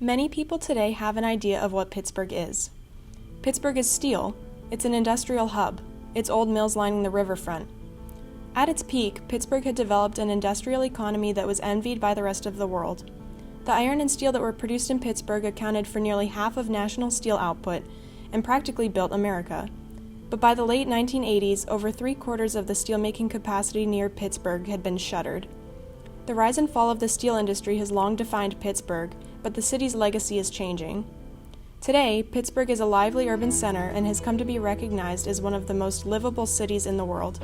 Many people today have an idea of what Pittsburgh is. Pittsburgh is steel. It's an industrial hub. It's old mills lining the riverfront. At its peak, Pittsburgh had developed an industrial economy that was envied by the rest of the world. The iron and steel that were produced in Pittsburgh accounted for nearly half of national steel output and practically built America. But by the late 1980s, over 3/4 of the steelmaking capacity near Pittsburgh had been shuttered. The rise and fall of the steel industry has long defined Pittsburgh, but the city's legacy is changing. Today, Pittsburgh is a lively urban center and has come to be recognized as one of the most livable cities in the world.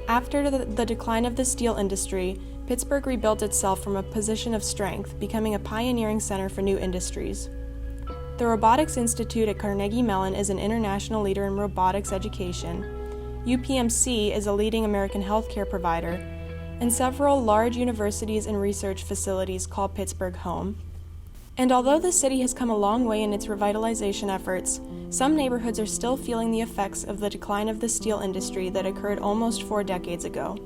After the decline of the steel industry, Pittsburgh rebuilt itself from a position of strength, becoming a pioneering center for new industries. The Robotics Institute at Carnegie Mellon is an international leader in robotics education. UPMC is a leading American healthcare provider, and several large universities and research facilities call Pittsburgh home. And although the city has come a long way in its revitalization efforts, some neighborhoods are still feeling the effects of the decline of the steel industry that occurred almost 4 decades ago.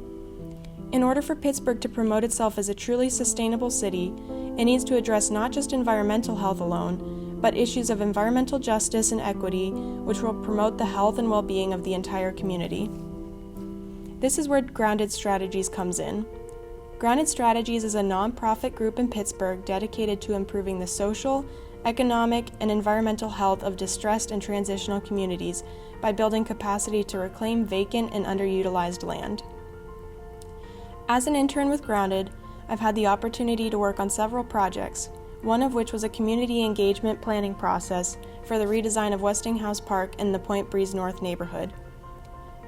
In order for Pittsburgh to promote itself as a truly sustainable city, it needs to address not just environmental health alone, but issues of environmental justice and equity, which will promote the health and well-being of the entire community. This is where Grounded Strategies comes in. Grounded Strategies is a nonprofit group in Pittsburgh dedicated to improving the social, economic, and environmental health of distressed and transitional communities by building capacity to reclaim vacant and underutilized land. As an intern with Grounded, I've had the opportunity to work on several projects, one of which was a community engagement planning process for the redesign of Westinghouse Park in the Point Breeze North neighborhood.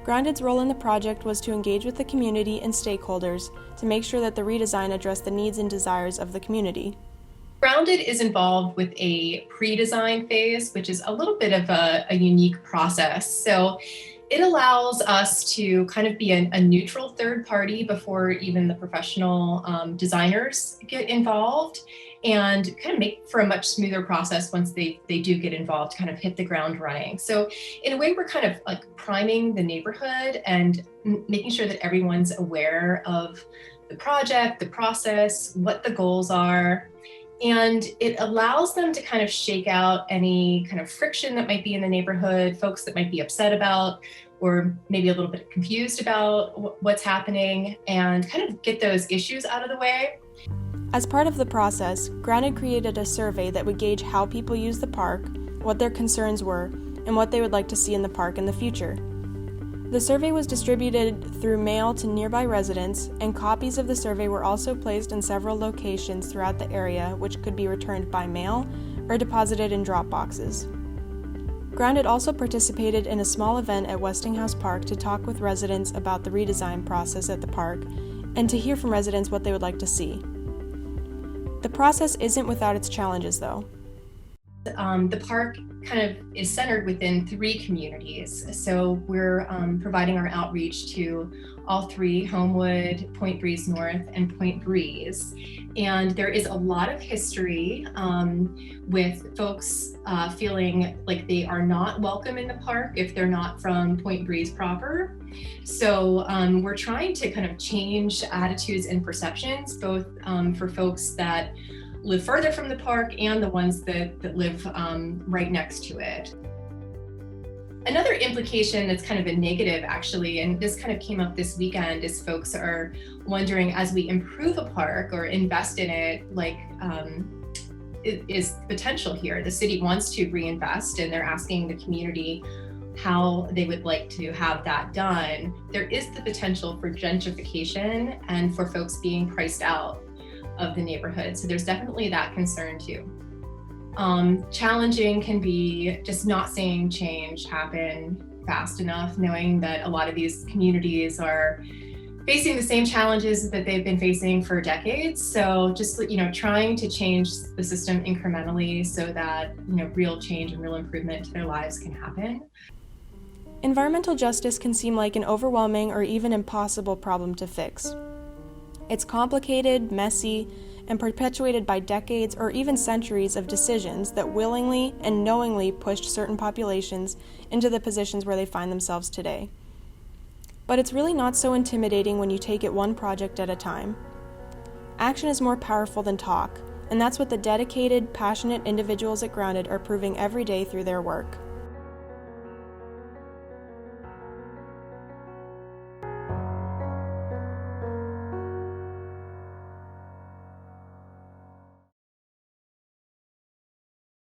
Grounded's role in the project was to engage with the community and stakeholders to make sure that the redesign addressed the needs and desires of the community. Grounded is involved with a pre-design phase, which is a little bit of a unique process. So it allows us to kind of be a neutral third party before even the professional designers get involved, and kind of make for a much smoother process once they do get involved, kind of hit the ground running. So in a way, we're kind of like priming the neighborhood and making sure that everyone's aware of the project, the process, what the goals are. And it allows them to kind of shake out any kind of friction that might be in the neighborhood, folks that might be upset about, or maybe a little bit confused about what's happening, and kind of get those issues out of the way. As part of the process, Grounded created a survey that would gauge how people use the park, what their concerns were, and what they would like to see in the park in the future. The survey was distributed through mail to nearby residents, and copies of the survey were also placed in several locations throughout the area, which could be returned by mail or deposited in drop boxes. Grounded also participated in a small event at Westinghouse Park to talk with residents about the redesign process at the park and to hear from residents what they would like to see. The process isn't without its challenges, though. The park kind of is centered within 3 communities. So we're providing our outreach to all 3, Homewood, Point Breeze North, and Point Breeze. And there is a lot of history with folks feeling like they are not welcome in the park if they're not from Point Breeze proper. So we're trying to kind of change attitudes and perceptions, both for folks that live further from the park and the ones that live right next to it. Another implication that's kind of a negative, actually, and this kind of came up this weekend, is folks are wondering, as we improve a park or invest in it, like is potential here. The city wants to reinvest, and they're asking the community how they would like to have that done. There is the potential for gentrification and for folks being priced out of the neighborhood. So there's definitely that concern too. Challenging can be just not seeing change happen fast enough, knowing that a lot of these communities are facing the same challenges that they've been facing for decades. So just, trying to change the system incrementally so that, real change and real improvement to their lives can happen. Environmental justice can seem like an overwhelming or even impossible problem to fix. It's complicated, messy, and perpetuated by decades or even centuries of decisions that willingly and knowingly pushed certain populations into the positions where they find themselves today. But it's really not so intimidating when you take it one project at a time. Action is more powerful than talk, And that's what the dedicated, passionate individuals at Grounded are proving every day through their work.